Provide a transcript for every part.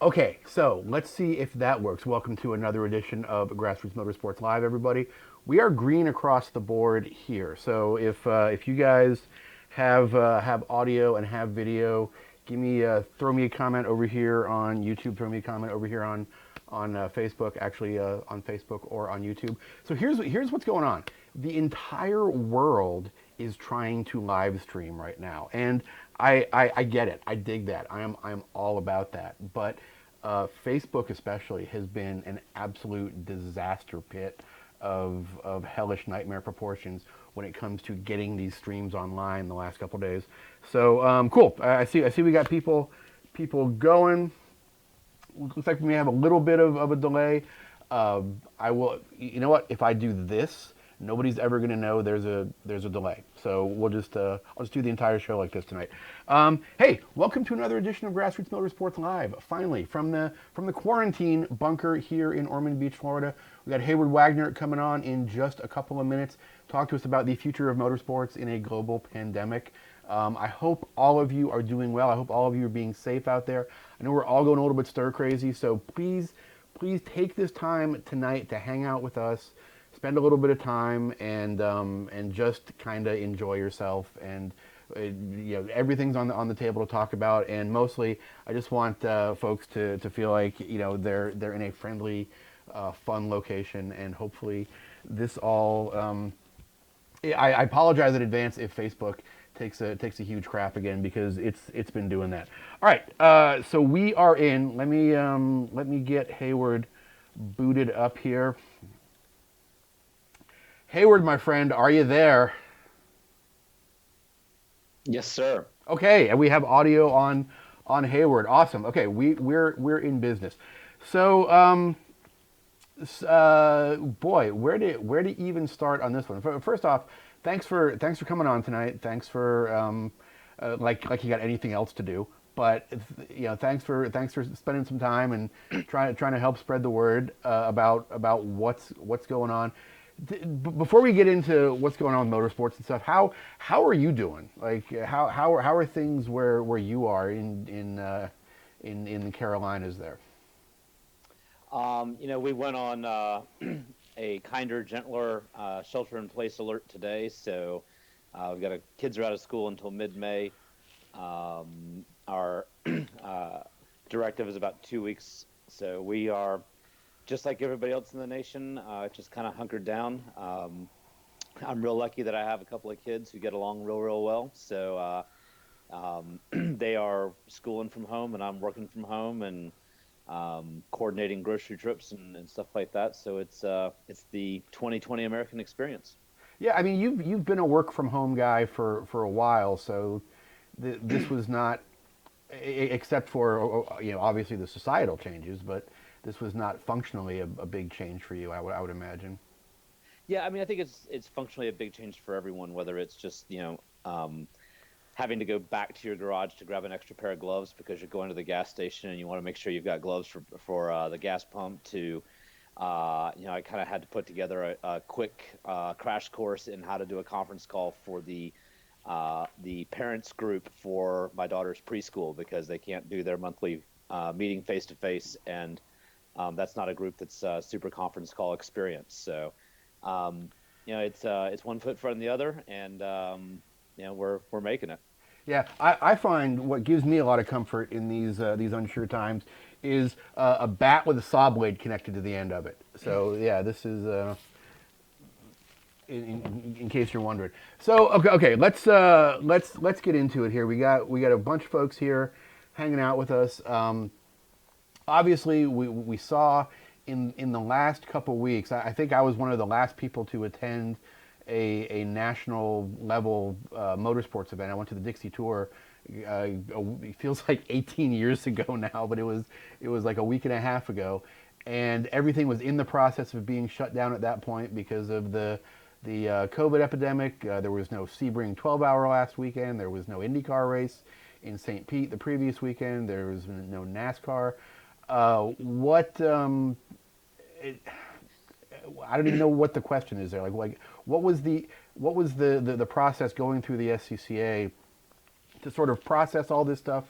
Okay, so let's see if that works. Welcome to another edition of Grassroots Motorsports Live, everybody. We are green across the board here. So if you guys have audio and have video, throw me a comment over here on YouTube. Throw me a comment over here on Facebook. Actually, on Facebook or on YouTube. So here's what's going on. The entire world is trying to live stream right now, and I get it. I dig that. I'm all about that. But Facebook especially has been an absolute disaster pit of hellish nightmare proportions when it comes to getting these streams online the last couple days. So cool. I see we got people going. Looks like we may have a little bit of a delay. I will. You know what? If I do this, nobody's ever going to know there's a delay. So we'll just I'll just do the entire show like this tonight. Hey, welcome to another edition of Grassroots Motorsports Live. Finally, from the quarantine bunker here in Ormond Beach, Florida, we got Heyward Wagner coming on in just a couple of minutes. Talk to us about the future of motorsports in a global pandemic. I hope all of you are doing well. I hope all of you are being safe out there. I know we're all going a little bit stir crazy, so please take this time tonight to hang out with us. Spend a little bit of time and just kind of enjoy yourself, and everything's on the table to talk about. And mostly, I just want folks to feel like they're in a friendly, fun location, and hopefully this all. I apologize in advance if Facebook takes a huge crap again, because it's been doing that. All right, so we are in. Let me get Heyward booted up here. Heyward, my friend, are you there? Yes, sir. Okay, and we have audio on Heyward. Awesome. Okay, we're in business. So, boy, where to even start on this one? First off, thanks for coming on tonight. Thanks for like you got anything else to do. But thanks for spending some time and trying to help spread the word about what's going on. Before we get into what's going on with motorsports and stuff, how are you doing? Like how are things where you are in the Carolinas there? We went on a kinder, gentler shelter-in-place alert today. So we've got kids are out of school until mid-May. Our directive is about 2 weeks. So we are, just like everybody else in the nation, just kind of hunkered down. I'm real lucky that I have a couple of kids who get along real well. So they are schooling from home, and I'm working from home, and coordinating grocery trips and stuff like that. So it's the 2020 American experience. Yeah, I mean you've been a work from home guy for a while, so this was not, except for obviously the societal changes, but this was not functionally a big change for you, I would imagine. Yeah, I mean, I think it's functionally a big change for everyone, whether it's just having to go back to your garage to grab an extra pair of gloves because you're going to the gas station and you want to make sure you've got gloves for the gas pump. To I kind of had to put together a quick crash course in how to do a conference call for the parents group for my daughter's preschool, because they can't do their monthly meeting face to face, and that's not a group that's super conference call experience. So it's one foot in front of the other, and we're making it. Yeah, I find what gives me a lot of comfort in these unsure times is a bat with a saw blade connected to the end of it. So yeah, this is in case you're wondering. So okay, let's get into it here. We got a bunch of folks here hanging out with us. Obviously, we saw in the last couple weeks. I think I was one of the last people to attend a national level motorsports event. I went to the Dixie Tour. It feels like 18 years ago now, but it was like a week and a half ago, and everything was in the process of being shut down at that point because of the COVID epidemic. There was no Sebring 12-hour last weekend. There was no IndyCar race in St. Pete the previous weekend. There was no NASCAR. I don't even know what the question is there. Like what was the process going through the SCCA to sort of process all this stuff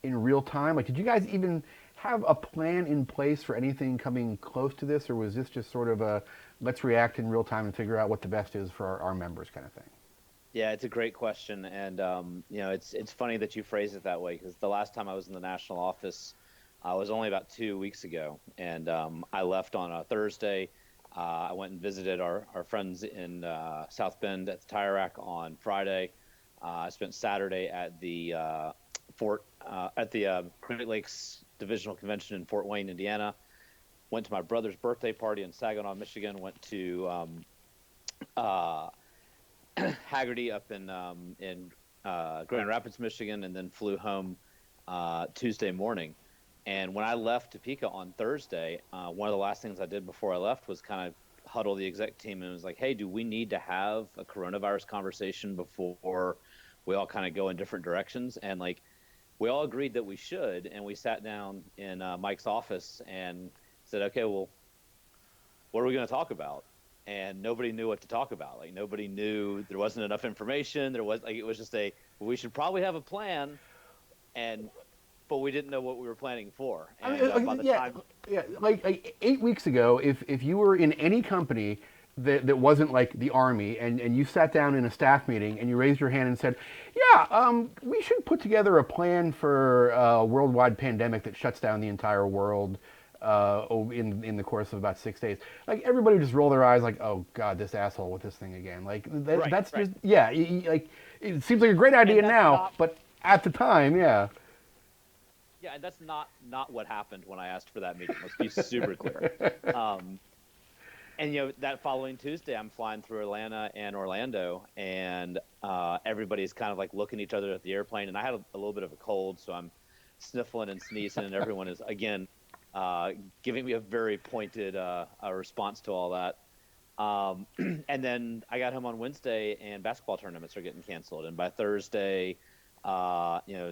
in real time? Like, did you guys even have a plan in place for anything coming close to this, or was this just sort of a let's react in real time and figure out what the best is for our members kind of thing? Yeah, it's a great question, and it's funny that you phrase it that way because the last time I was in the national office was only about 2 weeks ago, and I left on a Thursday. I went and visited our friends in South Bend at the Tire Rack on Friday. I spent Saturday at the Great Lakes Divisional Convention in Fort Wayne, Indiana. Went to my brother's birthday party in Saginaw, Michigan. Went to uh, Haggerty up in Grand Rapids, Michigan, and then flew home Tuesday morning. And when I left Topeka on Thursday, one of the last things I did before I left was kind of huddle the exec team and was like, "Hey, do we need to have a coronavirus conversation before we all kind of go in different directions?" And like, we all agreed that we should, and we sat down in Mike's office and said, "Okay, well, what are we going to talk about?" And nobody knew what to talk about. Like nobody knew. There wasn't enough information. There was like it was just we should probably have a plan, and but we didn't know what we were planning for. I And mean, by the yeah, time, yeah. Like 8 weeks ago, if you were in any company that wasn't like the Army, and you sat down in a staff meeting and you raised your hand and said, "Yeah, we should put together a plan for a worldwide pandemic that shuts down the entire world." In the course of about 6 days, like everybody would just roll their eyes, like, "Oh God, this asshole with this thing again." Like right, that's right, just yeah. Like it seems like a great idea and that's now, not. but at the time, yeah. Yeah, and that's not what happened when I asked for that meeting. Let's be super clear. Um, and that following Tuesday, I'm flying through Atlanta and Orlando, and everybody's kind of like looking at each other at the airplane. And I had a little bit of a cold, so I'm sniffling and sneezing, and everyone is again uh, giving me a very pointed response to all that. And then I got home on Wednesday, and basketball tournaments are getting canceled. And by Thursday,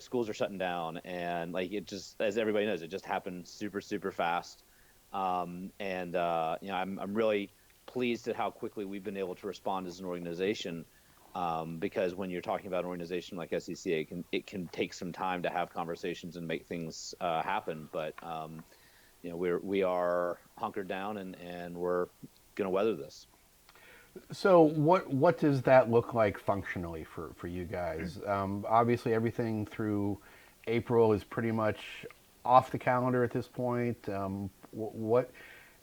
schools are shutting down, and like it just, as everybody knows, it just happened super, super fast. I'm really pleased at how quickly we've been able to respond as an organization. Because when you're talking about an organization like SCCA, it can take some time to have conversations and make things happen. But we are hunkered down, and we're going to weather this. So what does that look like functionally for you guys? Obviously, everything through April is pretty much off the calendar at this point. What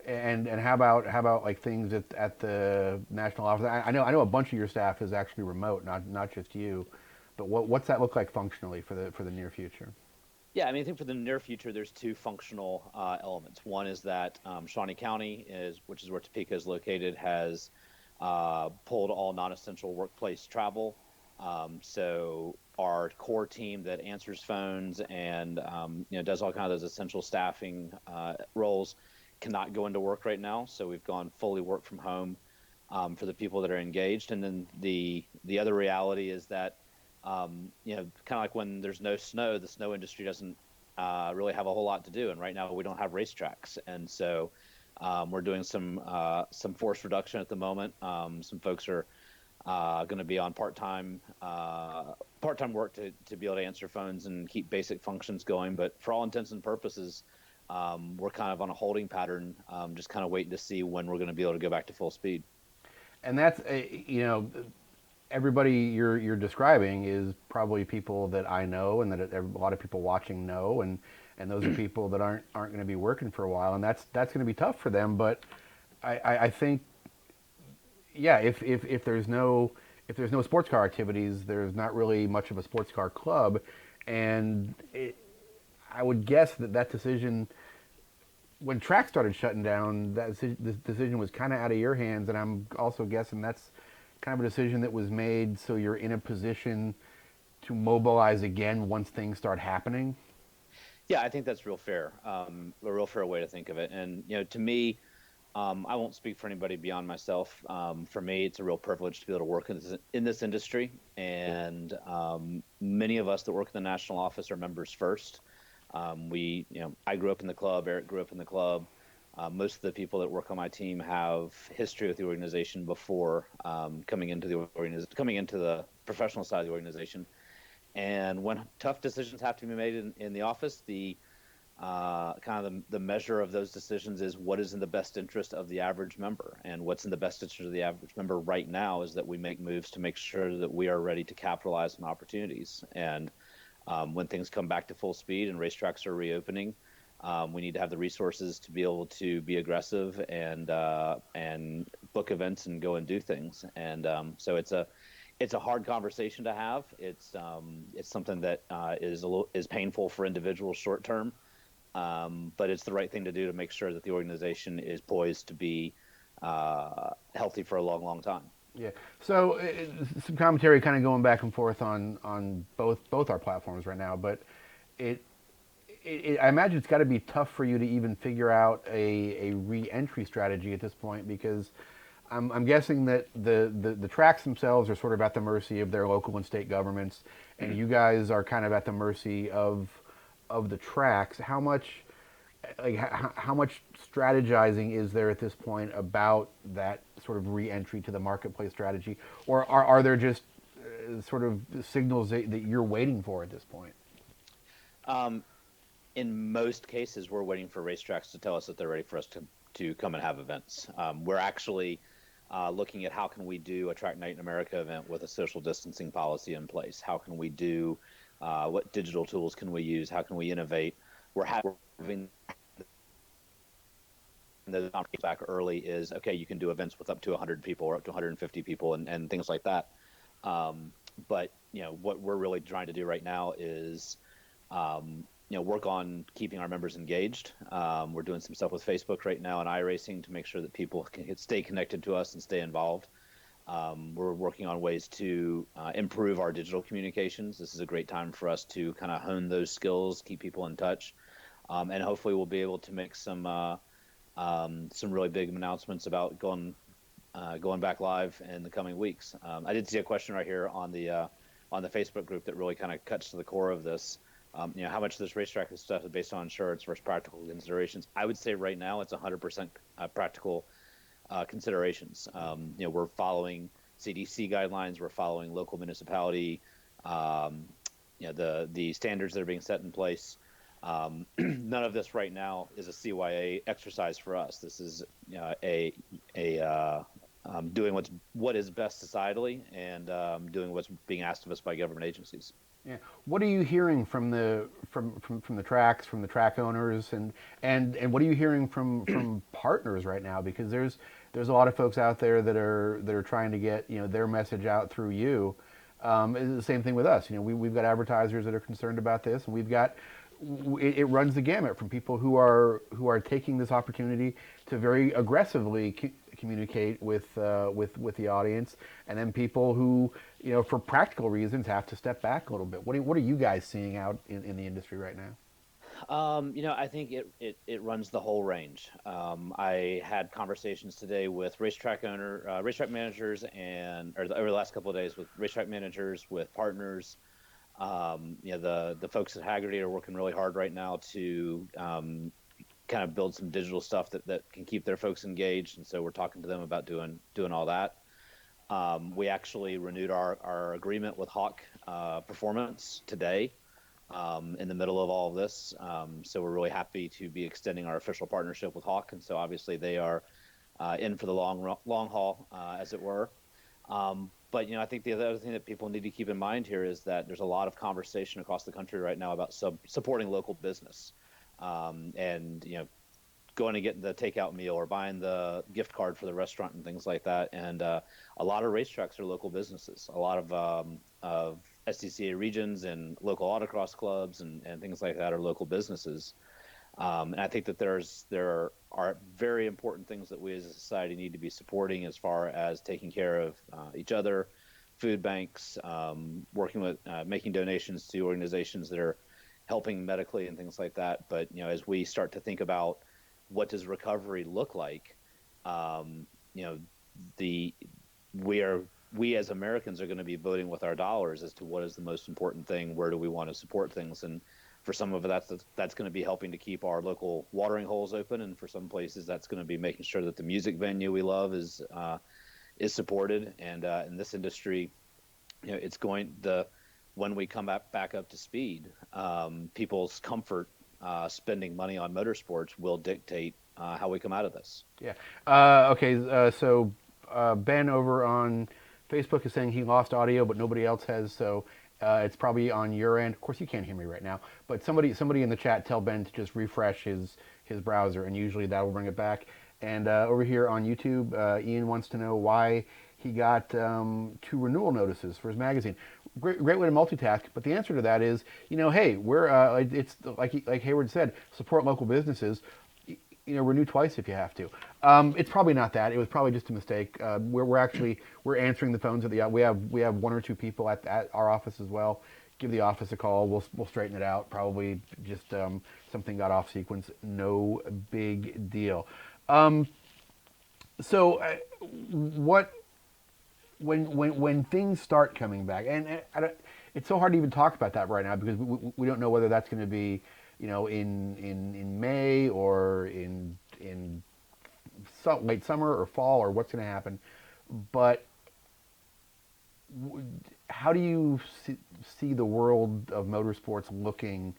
and how about like things at the national office? I know a bunch of your staff is actually remote, not just you. But what's that look like functionally for the near future? Yeah, I mean, I think for the near future, there's two functional elements. One is that Shawnee County which is where Topeka is located, has pulled all non-essential workplace travel. So our core team that answers phones and does all kind of those essential staffing roles cannot go into work right now. So we've gone fully work from home for the people that are engaged. And then the other reality is that kind of like when there's no snow, the snow industry doesn't really have a whole lot to do. And right now we don't have racetracks, and so we're doing some force reduction at the moment. Some folks are going to be on part-time work to be able to answer phones and keep basic functions going. But for all intents and purposes, we're kind of on a holding pattern, just kind of waiting to see when we're going to be able to go back to full speed. And that's everybody you're describing is probably people that I know and that a lot of people watching know, and those are people that aren't going to be working for a while, and that's going to be tough for them. But I think, yeah, if there's no sports car activities, there's not really much of a sports car club, and I would guess that decision, when track started shutting down, the decision was kind of out of your hands, and I'm also guessing that's kind of a decision that was made so you're in a position to mobilize again once things start happening. Yeah, I think that's a real fair way to think of it. And to me, I won't speak for anybody beyond myself. For me, it's a real privilege to be able to work in this industry. And many of us that work in the national office are members first. I grew up in the club. Eric grew up in the club. Most of the people that work on my team have history with the organization before coming into the professional side of the organization. And when tough decisions have to be made in the office, the kind of the measure of those decisions is what is in the best interest of the average member. And what's in the best interest of the average member right now is that we make moves to make sure that we are ready to capitalize on opportunities. And when things come back to full speed and racetracks are reopening, we need to have the resources to be able to be aggressive and book events and go and do things. And so it's a hard conversation to have. It's something that is painful for individuals short term, but it's the right thing to do to make sure that the organization is poised to be healthy for a long, long time. Yeah. So some commentary kind of going back and forth on both our platforms right now, but it, I imagine it's got to be tough for you to even figure out a re-entry strategy at this point because I'm guessing that the tracks themselves are sort of at the mercy of their local and state governments, and you guys are kind of at the mercy of the tracks. How much strategizing is there at this point about that sort of re-entry to the marketplace strategy, or are there just sort of signals that you're waiting for at this point? Um, in most cases, we're waiting for racetracks to tell us that they're ready for us to come and have events. We're actually looking at how can we do a Track Night in America event with a social distancing policy in place? How can we do what digital tools can we use? How can we innovate? We're having the conversation back early is okay. You can do events with up to 100 people or up to 150 people and things like that. But what we're really trying to do right now is work on keeping our members engaged. We're doing some stuff with Facebook right now and iRacing to make sure that people can stay connected to us and stay involved. We're working on ways to improve our digital communications. This is a great time for us to kind of hone those skills, keep people in touch, and hopefully we'll be able to make some really big announcements about going back live in the coming weeks. I did see a question right here on the Facebook group that really kind of cuts to the core of this. How much of this racetrack stuff is based on insurance versus practical considerations? I would say right now it's 100% practical considerations. We're following CDC guidelines. We're following local municipality, the standards that are being set in place. None of this right now is a CYA exercise for us. This is doing what is best societally and doing what's being asked of us by government agencies. Yeah. What are you hearing from the tracks, from the track owners, and what are you hearing from partners right now? Because there's a lot of folks out there that are trying to get their message out through you. It's the same thing with us. We've got advertisers that are concerned about this, and it runs the gamut from people who are taking this opportunity to very aggressively communicate with the audience, and then people who for practical reasons have to step back a little bit. What are you guys seeing out in the industry right now? I think it runs the whole range. I had conversations today with racetrack managers, over the last couple of days with racetrack managers, with partners. The folks at Haggerty are working really hard right now to kind of build some digital stuff that can keep their folks engaged, and so we're talking to them about doing all that. We actually renewed our agreement with Hawk Performance today, in the middle of all of this. So we're really happy to be extending our official partnership with Hawk, and so obviously they are in for the long haul, as it were. But I think the other thing that people need to keep in mind here is that there's a lot of conversation across the country right now about supporting local business, and going to get the takeout meal or buying the gift card for the restaurant and things like that. And a lot of racetracks are local businesses. A lot of SCCA regions and local autocross clubs and things like that are local businesses. And I think that there are very important things that we as a society need to be supporting as far as taking care of each other, food banks, working with making donations to organizations that are helping medically and things like that. But as we start to think about what does recovery look like, we as Americans are going to be voting with our dollars as to what is the most important thing, where do we want to support things, and for some of it, that's going to be helping to keep our local watering holes open, and for some places, that's going to be making sure that the music venue we love is supported. And in this industry, when we come back up to speed, people's comfort spending money on motorsports will dictate how we come out of this. Yeah. Okay. So Ben over on Facebook is saying he lost audio, but nobody else has. So it's probably on your end. Of course, you can't hear me right now, but somebody in the chat tell Ben to just refresh his browser, and usually that will bring it back. And over here on YouTube, Ian wants to know why he got 2 renewal notices for his magazine. Great way to multitask, but the answer to that is, hey, we're it's like Heyward said, support local businesses. Renew twice if you have to. It's probably not that. It was probably just a mistake. We're answering the phones at the we have 1 or 2 people at our office as well. Give the office a call. We'll straighten it out. Probably just something got off sequence. No big deal. So what when things start coming back, and I don't, it's so hard to even talk about that right now because we don't know whether that's going to be, in May or in late summer or fall or what's going to happen. But how do you see the world of motorsports looking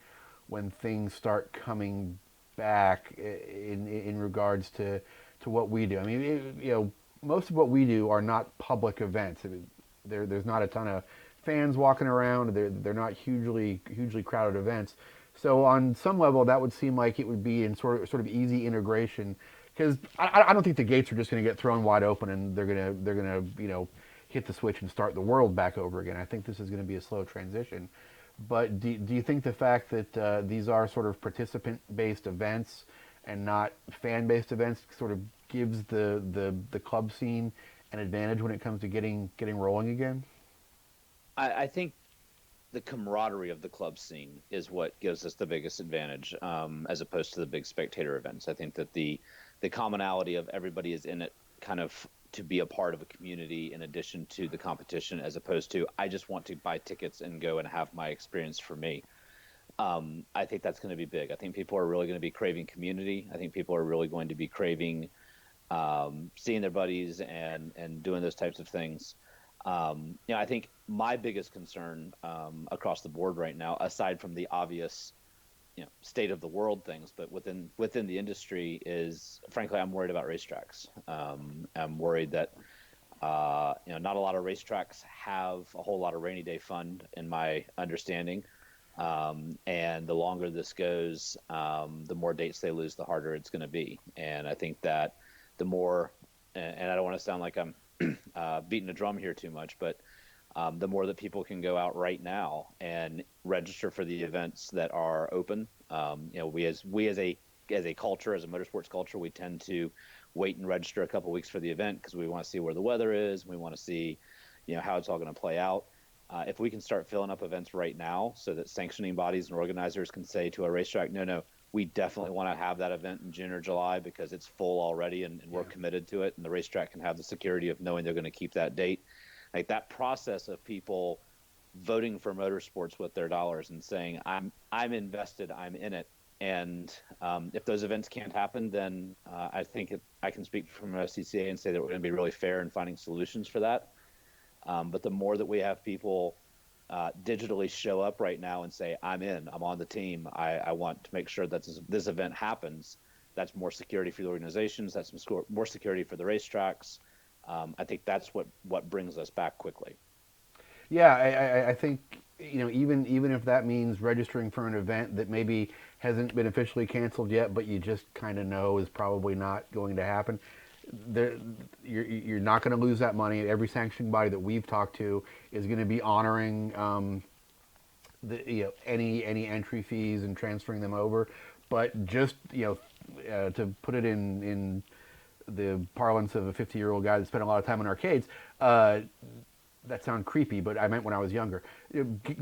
when things start coming back in regards to what we do? I mean, most of what we do are not public events. I mean, there's not a ton of fans walking around. They're not hugely crowded events. So on some level, that would seem like it would be in sort of easy integration, because I don't think the gates are just going to get thrown wide open and they're gonna hit the switch and start the world back over again. I think this is going to be a slow transition. But do you think the fact that these are sort of participant-based events and not fan-based events sort of gives the club scene an advantage when it comes to getting rolling again? I think the camaraderie of the club scene is what gives us the biggest advantage, as opposed to the big spectator events. I think that the commonality of everybody is in it kind of to be a part of a community in addition to the competition, as opposed to I just want to buy tickets and go and have my experience for me. I think that's going to be big. I think people are really going to be craving community. I think people are really going to be craving seeing their buddies and doing those types of things. I think my biggest concern across the board right now, aside from the obvious, state of the world things, but within the industry is, frankly, I'm worried about racetracks. I'm worried that not a lot of racetracks have a whole lot of rainy day fund, in my understanding. And the longer this goes, the more dates they lose, the harder it's going to be. And I think that the more, and I don't want to sound like I'm beating a drum here too much, but the more that people can go out right now and register for the events that are open. We as a culture, as a motorsports culture, we tend to wait and register a couple weeks for the event because we want to see where the weather is. We want to see, how it's all going to play out. If we can start filling up events right now so that sanctioning bodies and organizers can say to a racetrack, no, we definitely want to have that event in June or July because it's full already and we're committed to it, and the racetrack can have the security of knowing they're going to keep that date. Like that process of people voting for motorsports with their dollars and saying, I'm invested, I'm in it. And if those events can't happen, then I think I can speak from SCCA and say that we're going to be really fair in finding solutions for that. But the more that we have people digitally show up right now and say, I'm in, I'm on the team, I want to make sure that this event happens, that's more security for the organizations, that's more security for the racetracks. I think that's what brings us back quickly. Yeah, I think even if that means registering for an event that maybe hasn't been officially canceled yet, but you just kind of know is probably not going to happen. You're not going to lose that money. Every sanctioning body that we've talked to is going to be honoring any entry fees and transferring them over. But just to put it in the parlance of a 50-year-old guy that spent a lot of time in arcades, that sounds creepy, but I meant when I was younger.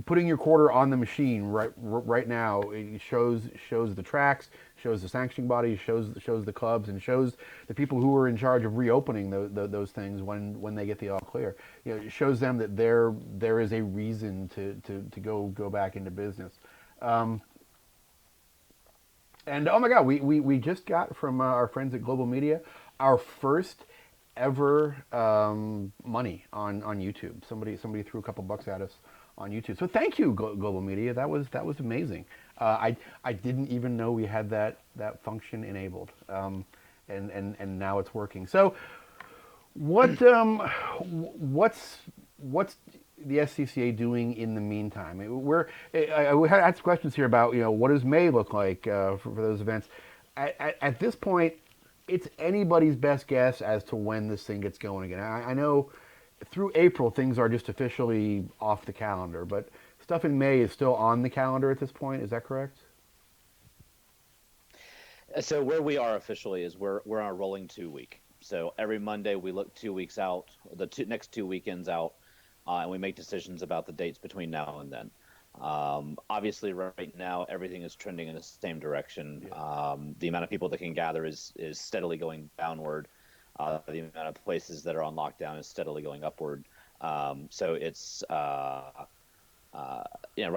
Putting your quarter on the machine right now, it shows the tracks, shows the sanctioning body, shows the clubs, and shows the people who are in charge of reopening those things when they get the all clear. It shows them that there is a reason to go back into business. And oh my God, we just got from our friends at Global Media our first ever money on YouTube. Somebody threw a couple bucks at us on YouTube. So thank you, Global Media. That was amazing. I didn't even know we had that function enabled, and now it's working. So what what's the SCCA doing in the meantime? We had asked questions here about what does May look like for those events. At this point, it's anybody's best guess as to when this thing gets going again. I know through April things are just officially off the calendar, but stuff in May is still on the calendar at this point. Is that correct? So where we are officially is we're on a rolling 2 week. So every Monday we look 2 weeks out, next 2 weekends out, and we make decisions about the dates between now and then. Obviously, right now everything is trending in the same direction. Yeah. The amount of people that can gather is steadily going downward. The amount of places that are on lockdown is steadily going upward. So it's right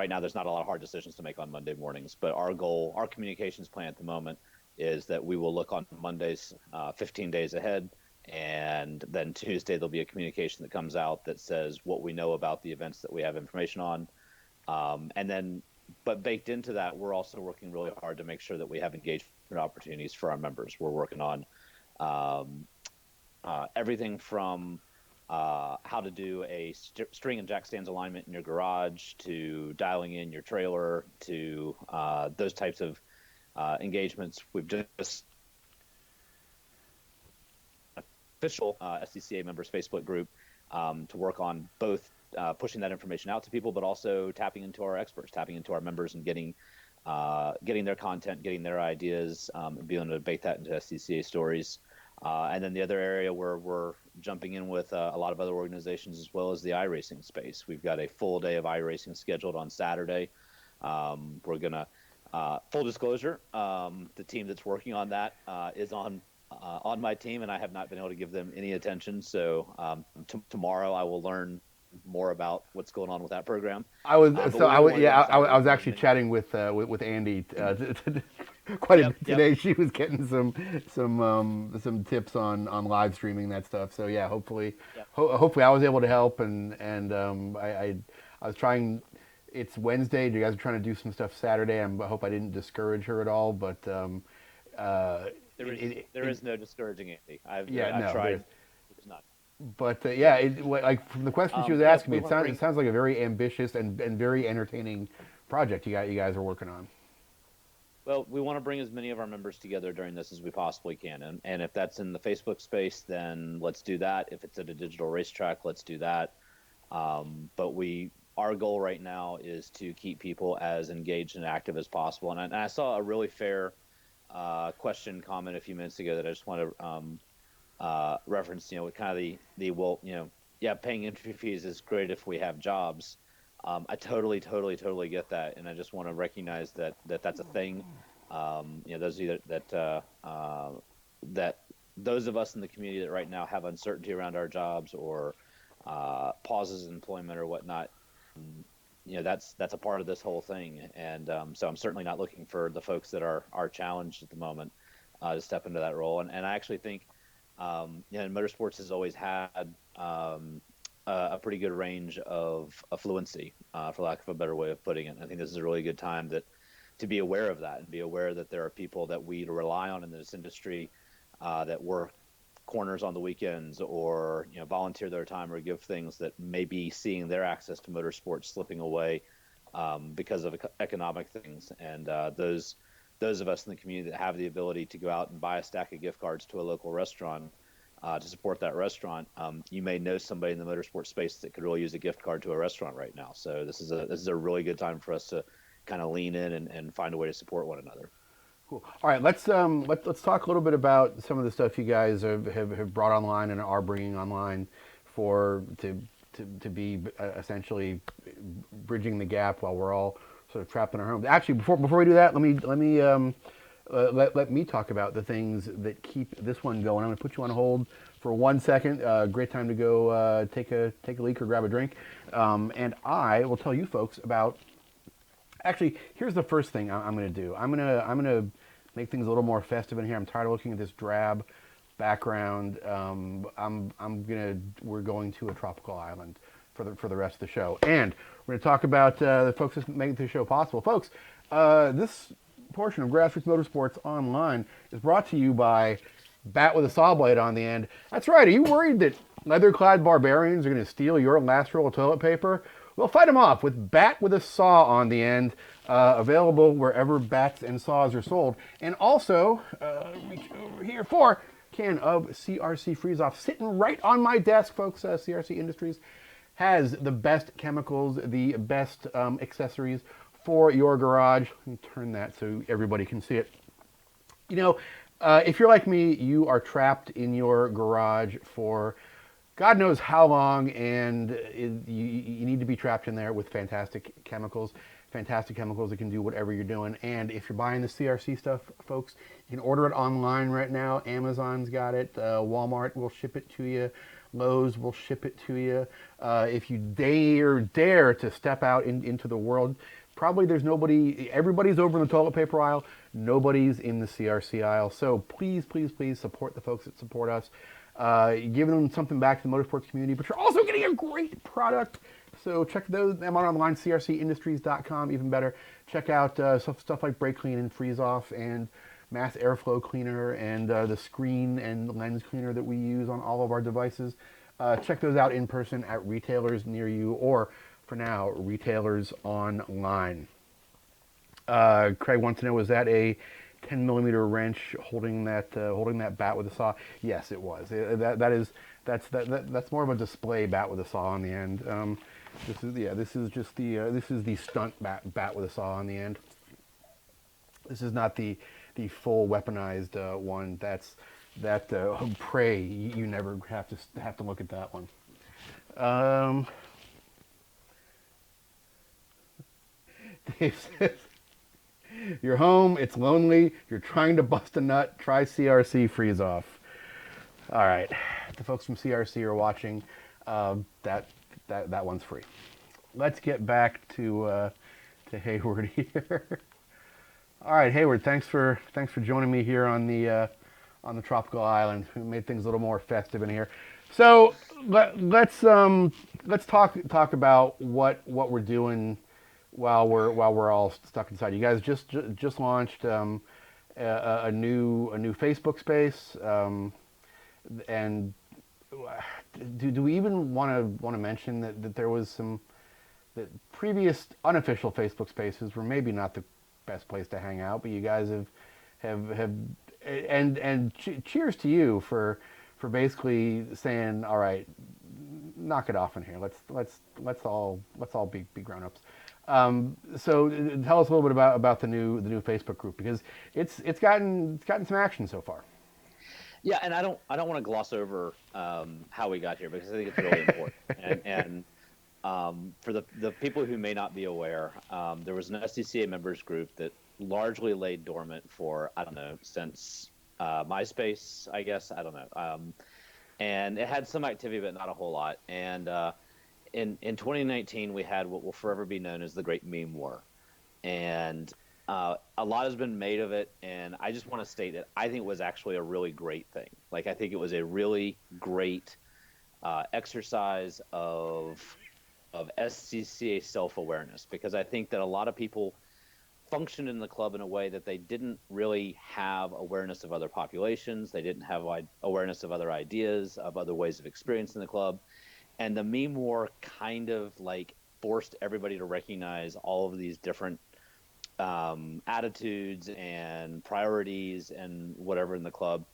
now there's not a lot of hard decisions to make on Monday mornings. But our goal, our communications plan at the moment, is that we will look on Mondays 15 days ahead, and then Tuesday there'll be a communication that comes out that says what we know about the events that we have information on. And then, but baked into that, we're also working really hard to make sure that we have engagement opportunities for our members. We're working on everything from how to do a string and jack stands alignment in your garage, to dialing in your trailer, to those types of engagements. We've just official SCCA members Facebook group to work on both pushing that information out to people, but also tapping into our experts, tapping into our members, and getting their content, getting their ideas, and being able to bake that into SCCA stories. And then the other area where we're jumping in with a lot of other organizations, as well as the iRacing space. We've got a full day of iRacing scheduled on Saturday. We're going to full disclosure, the team that's working on that is on my team, and I have not been able to give them any attention. So tomorrow I will learn more about what's going on with that program. I was actually chatting with Andy quite a bit today. Yep. She was getting some tips on live streaming that stuff. So yeah, hopefully I was able to help, and I was trying. It's Wednesday. You guys are trying to do some stuff Saturday. I hope I didn't discourage her at all, but there is no discouraging Andy. I've tried. There's not. But like from the question she was asking me, it sounds like a very ambitious and very entertaining project you guys are working on. Well, we want to bring as many of our members together during this as we possibly can, and if that's in the Facebook space, then let's do that. If it's at a digital racetrack, let's do that. But our goal right now is to keep people as engaged and active as possible. And I saw a really fair comment a few minutes ago that I just want to reference. Kind of paying entry fees is great if we have jobs. I totally get that, and I just want to recognize that that's a thing. Those of you that those of us in the community that right now have uncertainty around our jobs, or pauses in employment or whatnot, that's a part of this whole thing. And so I'm certainly not looking for the folks that are challenged at the moment to step into that role. And I actually think motorsports has always had a pretty good range of affluency, for lack of a better way of putting it. And I think this is a really good time to be aware of that, and be aware that there are people that we rely on in this industry that work corners on the weekends, or volunteer their time, or give things, that may be seeing their access to motorsports slipping away because of economic things. And those of us in the community that have the ability to go out and buy a stack of gift cards to a local restaurant to support that restaurant, you may know somebody in the motorsport space that could really use a gift card to a restaurant right now. So this is a really good time for us to kind of lean in and find a way to support one another. Cool. All right, let's talk a little bit about some of the stuff you guys have brought online and are bringing online to be essentially bridging the gap while we're all sort of trapped in our homes. Actually, before we do that, let me talk about the things that keep this one going. I'm going to put you on hold for 1 second. Great time to go take a leak or grab a drink, and I will tell you folks about. Actually, here's the first thing I'm going to do. I'm going to make things a little more festive in here. I'm tired of looking at this drab background. We're going to a tropical island for the rest of the show, and we're going to talk about the folks that make the show possible. Folks, This portion of Grassroots Motorsports Online is brought to you by Bat with a Saw Blade on the end. That's right. Are you worried that leather-clad barbarians are going to steal your last roll of toilet paper? Well, fight them off with Bat with a Saw on the end, available wherever bats and saws are sold. And also, reach over here for can of CRC Freeze-Off sitting right on my desk, folks. CRC Industries has the best chemicals, the best accessories for your garage. Let me turn that so everybody can see it. You know, if you're like me, you are trapped in your garage for God knows how long, and you need to be trapped in there with fantastic chemicals that can do whatever you're doing. And if you're buying the CRC stuff, folks, you can order it online right now. Amazon's got it. Walmart will ship it to you. Lowe's will ship it to you. If you dare to step out into the world, probably there's nobody, everybody's over in the toilet paper aisle, nobody's in the CRC aisle. So please, please, please support the folks that support us. Giving them something back to the motorsports community, but you're also getting a great product. So check them out online, crcindustries.com, even better. Check out stuff like brake clean and freeze off and mass airflow cleaner and the screen and lens cleaner that we use on all of our devices. Check those out in person at retailers near you, or for now, retailers online. Craig wants to know, was that a 10 millimeter wrench holding that bat with a saw? Yes, it was. That's more of a display bat with a saw on the end. This is the stunt bat with a saw on the end. This is not the full weaponized one. That prey. You never have to look at that one. Dave says, you're home, it's lonely, you're trying to bust a nut, try CRC Freeze Off. All right, the folks from CRC are watching. That one's free. Let's get back to Heyward here. All right, Heyward, thanks for joining me here on the tropical island. We made things a little more festive in here. So let's talk about what we're doing while we're all stuck inside. You guys just launched a new Facebook space, and do we even want to mention that there was that previous unofficial Facebook spaces were maybe not the best place to hang out, but you guys have and cheers to you for basically saying, all right, knock it off in here. Let's all be grown-ups. So tell us a little bit about the new Facebook group, because it's gotten some action so far. Yeah, and I don't want to gloss over how we got here, because I think it's really important. And for the people who may not be aware, there was an SCCA members group that largely laid dormant for, I don't know, since MySpace, I guess. I don't know. And it had some activity, but not a whole lot. And in 2019, we had what will forever be known as the Great Meme War. And a lot has been made of it, and I just want to state that I think it was actually a really great thing. Like, I think it was a really great exercise of SCCA self-awareness, because I think that a lot of people functioned in the club in a way that they didn't really have awareness of other populations. They didn't have awareness of other ideas, of other ways of experiencing the club. And the meme war kind of like forced everybody to recognize all of these different attitudes and priorities and whatever in the club.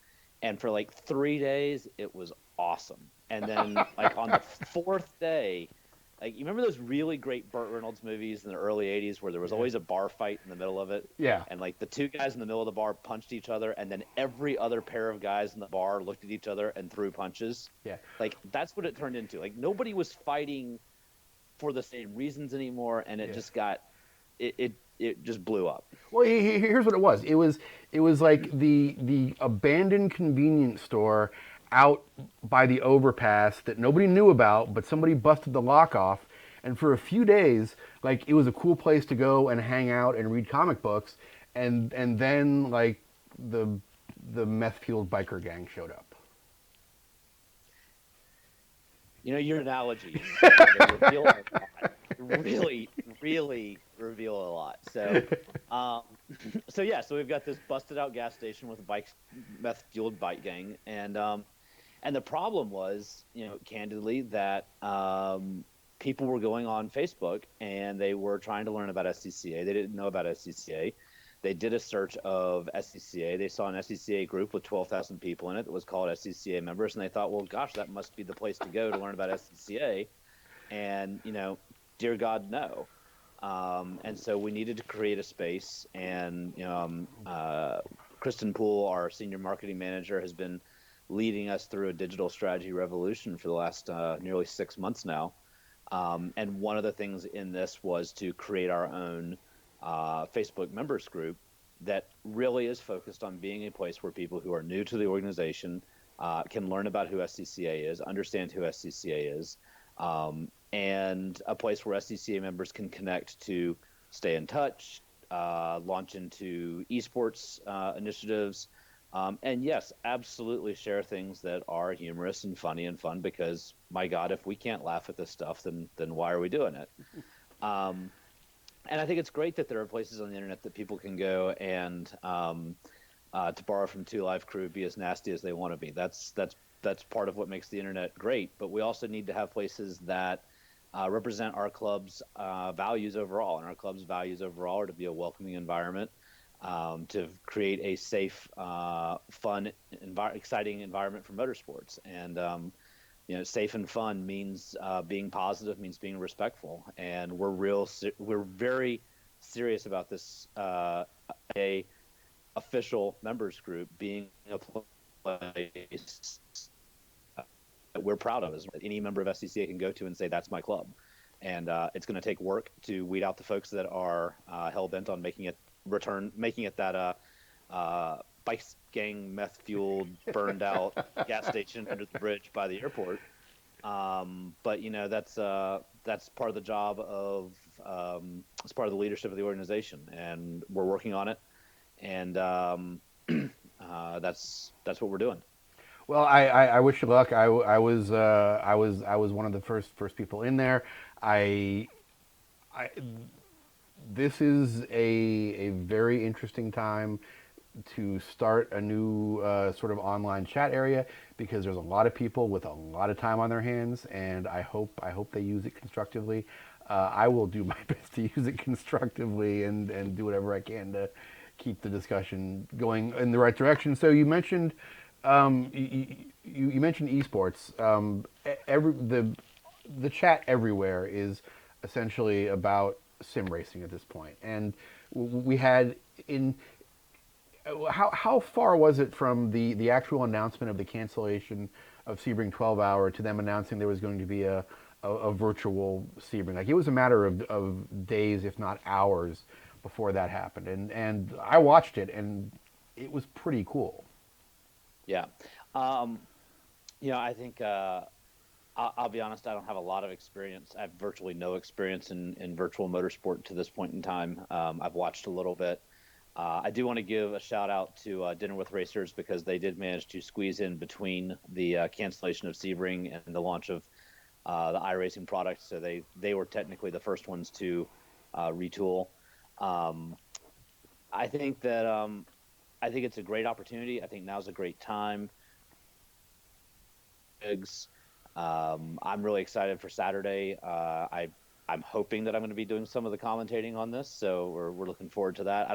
And for like 3 days, it was awesome. And then like on the fourth day, like, you remember those really great Burt Reynolds movies in the early 80s where there was always a bar fight in the middle of it? Yeah. And like the two guys in the middle of the bar punched each other, and then every other pair of guys in the bar looked at each other and threw punches. Yeah. Like, that's what it turned into. Like, nobody was fighting for the same reasons anymore, and it just got it just blew up. Well, here's what it was. It was like the abandoned convenience store out by the overpass that nobody knew about, but somebody busted the lock off, and for a few days, like, it was a cool place to go and hang out and read comic books, and then like the meth-fueled biker gang showed up. You know, your analogies, they reveal a lot. They really, really reveal a lot. Um, so yeah, so we've got this busted out gas station with a bike, meth fueled bike gang, and the problem was, candidly, that people were going on Facebook and they were trying to learn about SCCA. They didn't know about SCCA. They did a search of SCCA. They saw an SCCA group with 12,000 people in it that was called SCCA members, and they thought, well, gosh, that must be the place to go to learn about SCCA. And dear God, no. And so we needed to create a space, and Kristen Poole, our senior marketing manager, has been leading us through a digital strategy revolution for the last nearly 6 months now. And one of the things in this was to create our own Facebook members group that really is focused on being a place where people who are new to the organization can learn about who SCCA is, understand who SCCA is, and a place where SCCA members can connect to stay in touch, launch into esports initiatives, and yes, absolutely share things that are humorous and funny and fun, because my God, if we can't laugh at this stuff, then why are we doing it? And I think it's great that there are places on the internet that people can go and, to borrow from Two Live Crew, be as nasty as they want to be. That's part of what makes the internet great. But we also need to have places that represent our club's values overall, and our club's values overall are to be a welcoming environment, to create a safe, fun, exciting environment for motorsports. And safe and fun means being positive, means being respectful, and we're very serious about this. A official members group being a place that we're proud of, is that any member of SCCA can go to and say, that's my club. And it's going to take work to weed out the folks that are hell bent on making it that bike gang, meth fueled, burned out gas station under the bridge by the airport. But that's part of the job of it's part of the leadership of the organization, and we're working on it. And that's what we're doing. Well, I wish you luck. I was one of the first people in there. I This is a very interesting time to start a new sort of online chat area, because there's a lot of people with a lot of time on their hands, and I hope they use it constructively. I will do my best to use it constructively and do whatever I can to keep the discussion going in the right direction. So you mentioned you mentioned esports. The chat everywhere is essentially about sim racing at this point, and we had in. How far was it from the actual announcement of the cancellation of Sebring 12 Hour to them announcing there was going to be a virtual Sebring? Like, it was a matter of days, if not hours, before that happened. And I watched it, and it was pretty cool. Yeah. I think I'll be honest, I don't have a lot of experience. I have virtually no experience in virtual motorsport to this point in time. I've watched a little bit. I do want to give a shout out to Dinner with Racers, because they did manage to squeeze in between the cancellation of Sebring and the launch of the iRacing product. So they were technically the first ones to retool. I think that I think it's a great opportunity. I think now's a great time. I'm really excited for Saturday. I'm hoping that I'm going to be doing some of the commentating on this, so we're looking forward to that.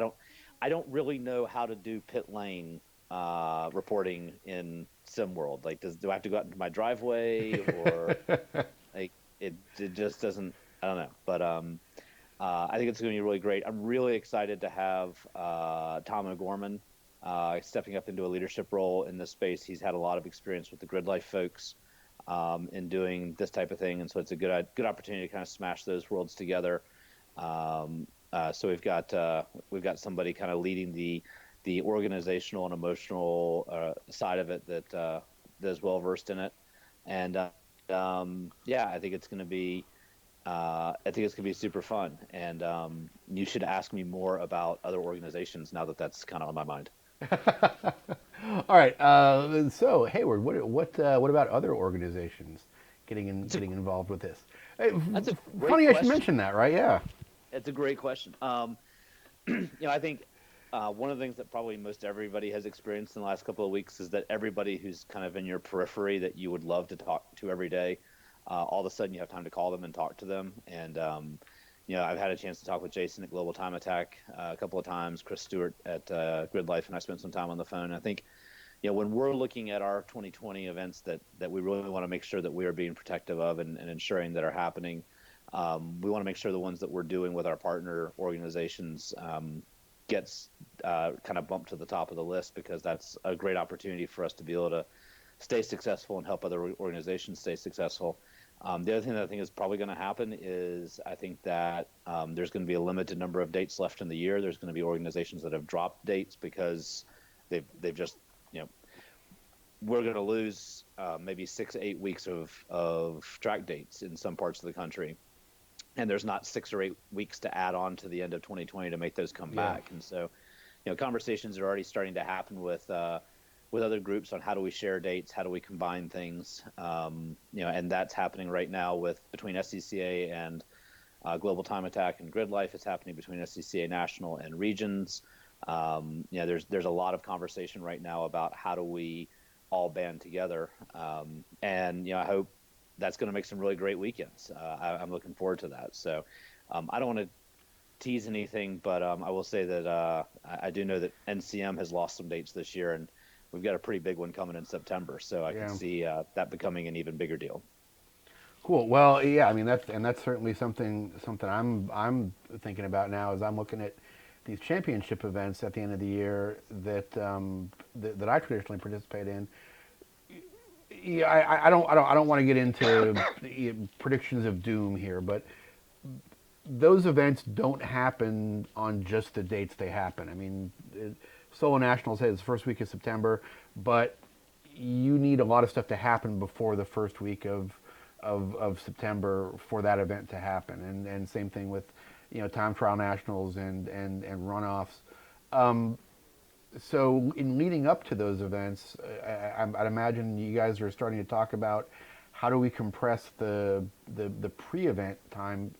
I don't really know how to do pit lane reporting in SimWorld. Like, do I have to go out into my driveway, or like it just doesn't? I don't know, but I think it's going to be really great. I'm really excited to have Tom O'Gorman stepping up into a leadership role in this space. He's had a lot of experience with the Grid Life folks in doing this type of thing, and so it's a good opportunity to kind of smash those worlds together. So we've got somebody kind of leading the organizational and emotional side of it that is well versed in it, and I think it's going to be super fun. And you should ask me more about other organizations now that that's kind of on my mind. All right. So Heyward, what about other organizations? getting involved with this? That's a great Funny I should question. mention that, right? Yeah. It's a great question. I think one of the things that probably most everybody has experienced in the last couple of weeks is that everybody who's kind of in your periphery that you would love to talk to every day, all of a sudden you have time to call them and talk to them. And I've had a chance to talk with Jason at Global Time Attack a couple of times, Chris Stewart at Grid Life, and I spent some time on the phone. I think when we're looking at our 2020 events that we really want to make sure that we are being protective of and ensuring that are happening. We want to make sure the ones that we're doing with our partner organizations gets kind of bumped to the top of the list, because that's a great opportunity for us to be able to stay successful and help other organizations stay successful. The other thing that I think is probably going to happen is I think that there's going to be a limited number of dates left in the year. There's going to be organizations that have dropped dates because they've just, we're going to lose maybe 6 to 8 weeks of track dates in some parts of the country. And there's not 6 or 8 weeks to add on to the end of 2020 to make those come back. And so, conversations are already starting to happen with other groups on how do we share dates, how do we combine things, and that's happening right now between SCCA and Global Time Attack and Grid Life. It's happening between SCCA National and regions. There's a lot of conversation right now about how do we all band together, and I hope that's going to make some really great weekends. I'm looking forward to that. So I don't want to tease anything, but I will say that I do know that NCM has lost some dates this year, and we've got a pretty big one coming in September. So I can see that becoming an even bigger deal. Cool. Well, yeah. I mean, that's certainly something I'm thinking about now as I'm looking at these championship events at the end of the year that that I traditionally participate in. Yeah, I don't want to get into predictions of doom here, but those events don't happen on just the dates they happen. I mean, Solo Nationals is the first week of September, but you need a lot of stuff to happen before the first week of September for that event to happen, and same thing with time trial nationals and runoffs. So in leading up to those events, I'd imagine you guys are starting to talk about how do we compress the pre-event time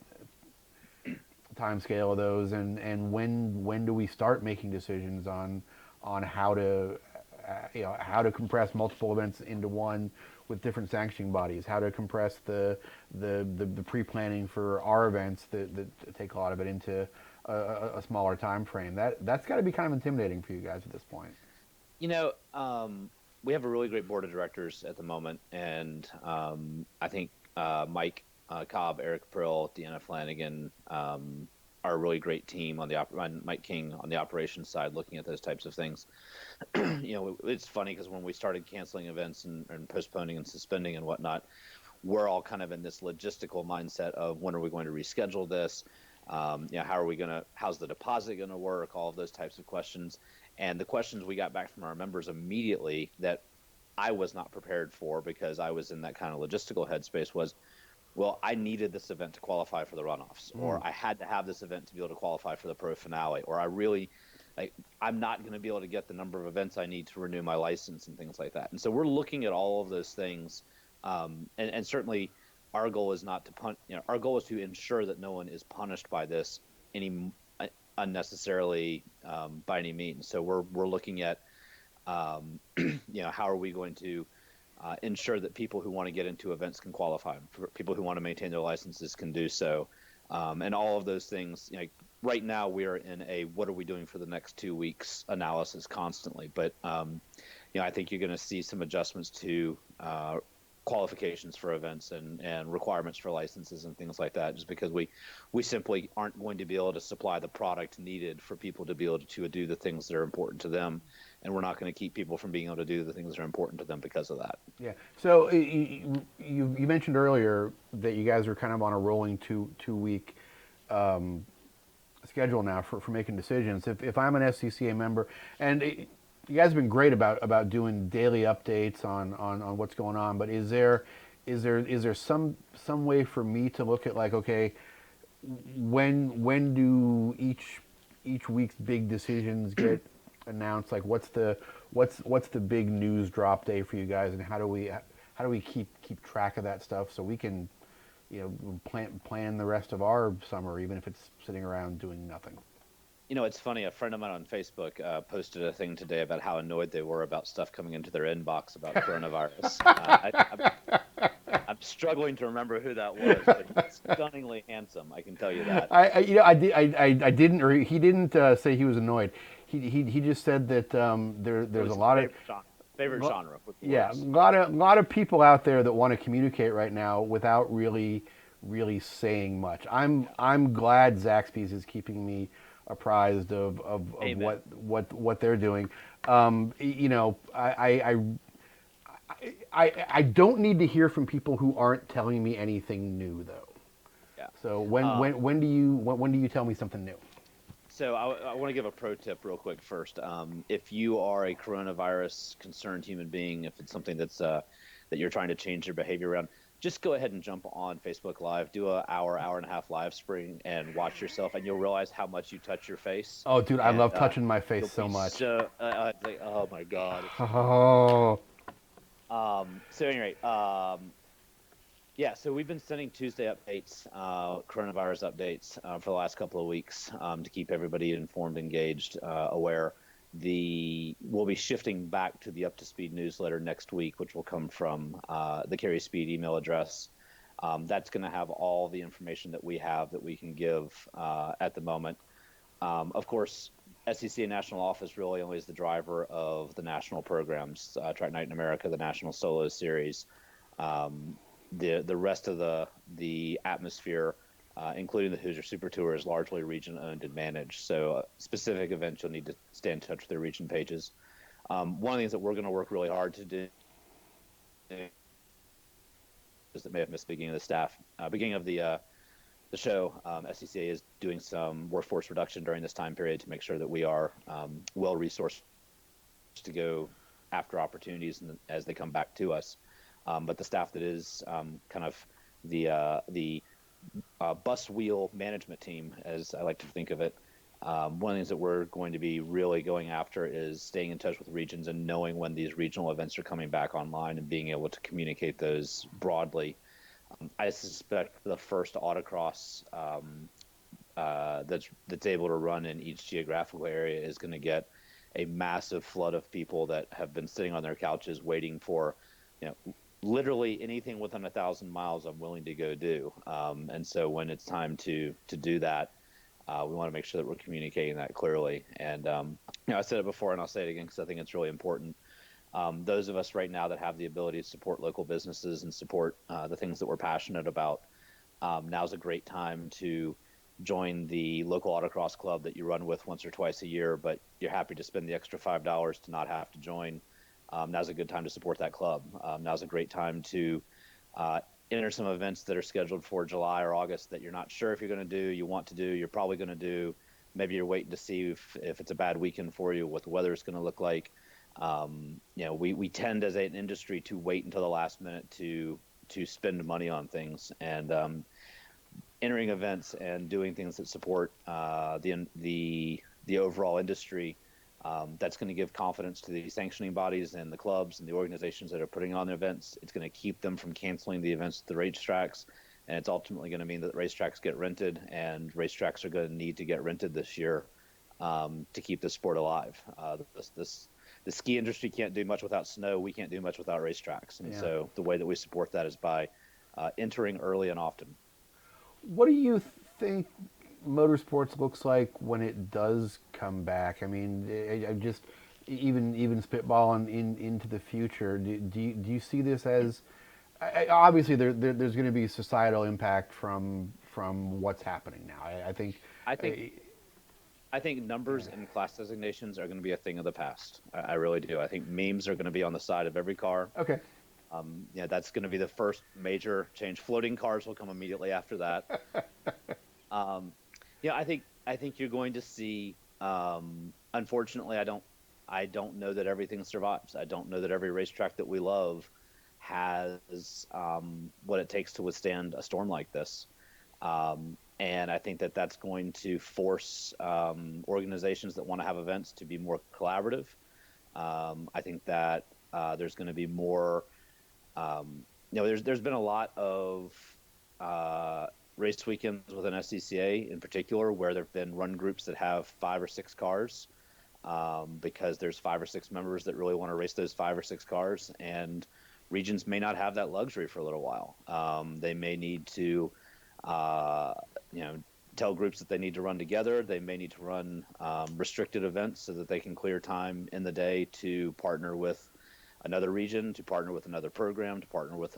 scale of those, and when do we start making decisions on how to compress multiple events into one with different sanctioning bodies, how to compress the pre-planning for our events that take a lot of it into a smaller time frame. That's got to be kind of intimidating for you guys at this point. We have a really great board of directors at the moment, and I think Mike Cobb, Eric Prill, Deanna Flanagan are a really great team on Mike King on the operations side, looking at those types of things. It's funny because when we started canceling events and postponing and suspending and whatnot, we're all kind of in this logistical mindset of when are we going to reschedule this? How's the deposit going to work? All of those types of questions. And the questions we got back from our members immediately that I was not prepared for, because I was in that kind of logistical headspace, was, well, I needed this event to qualify for the runoffs, or I had to have this event to be able to qualify for the pro finale, or I'm not going to be able to get the number of events I need to renew my license and things like that. And so we're looking at all of those things. And certainly our goal is not to our goal is to ensure that no one is punished by this unnecessarily by any means. So we're looking at how are we going to ensure that people who want to get into events can qualify, for people who want to maintain their licenses can do so, and all of those things. Right now we are in a what are we doing for the next 2 weeks analysis constantly, but I think you're going to see some adjustments to qualifications for events and requirements for licenses and things like that, just because we simply aren't going to be able to supply the product needed for people to be able to do the things that are important to them, and we're not going to keep people from being able to do the things that are important to them because of that. Yeah. So you mentioned earlier that you guys are kind of on a rolling two week schedule now for making decisions. If I'm an SCCA member, and you guys have been great about doing daily updates on what's going on, but is there some way for me to look at, like, okay, when do each week's big decisions get announced? Like, what's the big news drop day for you guys, and how do how do we keep track of that stuff so we can, plan the rest of our summer, even if it's sitting around doing nothing. It's funny. A friend of mine on Facebook posted a thing today about how annoyed they were about stuff coming into their inbox about coronavirus. I'm struggling to remember who that was, but he's stunningly handsome. I can tell you that. I didn't, or he didn't say he was annoyed. He just said that It there's a was lot of favorite genre with yeah, a words. lot of people out there that want to communicate right now without really saying much. Yeah. I'm glad Zaxby's is keeping me apprised of Amen. what they're doing. I don't need to hear from people who aren't telling me anything new though. Yeah. So Um, when do you tell me something new? so I want to give a pro tip real quick first. If you are a coronavirus concerned human being, if it's something that you're trying to change your behavior around, just go ahead and jump on Facebook Live, do a hour and a half live stream, and watch yourself, and you'll realize how much you touch your face, Oh, dude, I and love touching my face you'll so be much. so it's like, oh my God, it's just wonderful. Oh, So anyway, yeah, so we've been sending Tuesday updates, coronavirus updates, for the last couple of weeks, to keep everybody informed, engaged, aware. We'll be shifting back to the Up to Speed newsletter next week, which will come from the Carry Speed email address. That's going to have all the information that we have that we can give at the moment. Of course, SCCA National Office really only is the driver of the national programs, Track Night in America, the National Solo Series. Um, the rest of the atmosphere, including the Hoosier Super Tour, is largely region owned and managed. So specific events you'll need to stay in touch with their region pages. One of the things that we're going to work really hard to do is that may have missed the beginning of beginning of the show. SCCA is doing some workforce reduction during this time period to make sure that we are well resourced to go after opportunities as they come back to us. But the staff that is kind of the bus wheel management team, as I like to think of it, one of the things that we're going to be really going after is staying in touch with regions and knowing when these regional events are coming back online and being able to communicate those broadly. I suspect the first autocross that's able to run in each geographical area is going to get a massive flood of people that have been sitting on their couches waiting for, literally anything within 1,000 miles. I'm willing to go do, and so when it's time to do that, we want to make sure that we're communicating that clearly. And I said it before, and I'll say it again because I think it's really important. Those of us right now that have the ability to support local businesses and support the things that we're passionate about, now's a great time to join the local autocross club that you run with once or twice a year, but you're happy to spend the extra $5 to not have to join. Now's a good time to support that club. Now's a great time to enter some events that are scheduled for July or August that you're not sure if you're going to do, you want to do, you're probably going to do. Maybe you're waiting to see if it's a bad weekend for you, what the weather is going to look like. We tend as an industry to wait until the last minute to spend money on things, and entering events and doing things that support the overall industry. That's going to give confidence to the sanctioning bodies and the clubs and the organizations that are putting on the events. It's going to keep them from canceling the events at the racetracks, and it's ultimately going to mean that racetracks get rented, and racetracks are going to need to get rented this year to keep the sport alive. The ski industry can't do much without snow. We can't do much without racetracks, and yeah. so the way that we support that is by entering early and often. What do you think motorsports looks like when it does come back? I mean, I just even spitballing into the future. Do you see this as obviously there's going to be societal impact from what's happening now. I think. I think I, I think numbers and class designations are going to be a thing of the past. I really do. I think memes are going to be on the side of every car. okay. That's going to be the first major change. Floating cars will come immediately after that. Um, I think you're going to see. Unfortunately, I don't know that everything survives. I don't know that every racetrack that we love has what it takes to withstand a storm like this. And I think that that's going to force organizations that want to have events to be more collaborative. I think that there's going to be more There's been a lot of uh, race weekends within SCCA in particular where there've been run groups that have 5 or 6 cars, because there's 5 or 6 members that really want to race those 5 or 6 cars, and regions may not have that luxury for a little while. They may need to, uh, you know, tell groups that they need to run together. They may need to run restricted events so that they can clear time in the day to partner with another region, to partner with another program, to partner with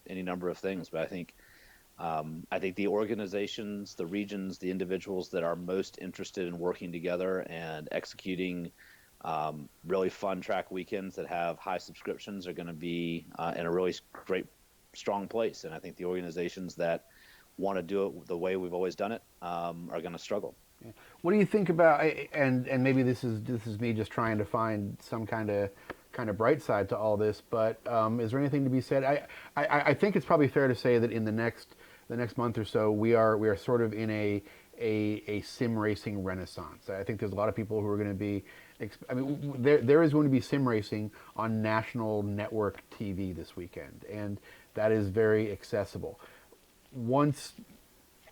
any number of things. But I think the organizations, the regions, the individuals that are most interested in working together and executing really fun track weekends that have high subscriptions are going to be in a really great, strong place. And I think the organizations that want to do it the way we've always done it are going to struggle. Yeah. What do you think about, and maybe this is me just trying to find some kind of bright side to all this, but is there anything to be said? I think it's probably fair to say that in the next month or so, we are sort of in a sim racing renaissance. I think there's a lot of people who are going to be, I mean, there is going to be sim racing on national network TV this weekend, and that is very accessible. Once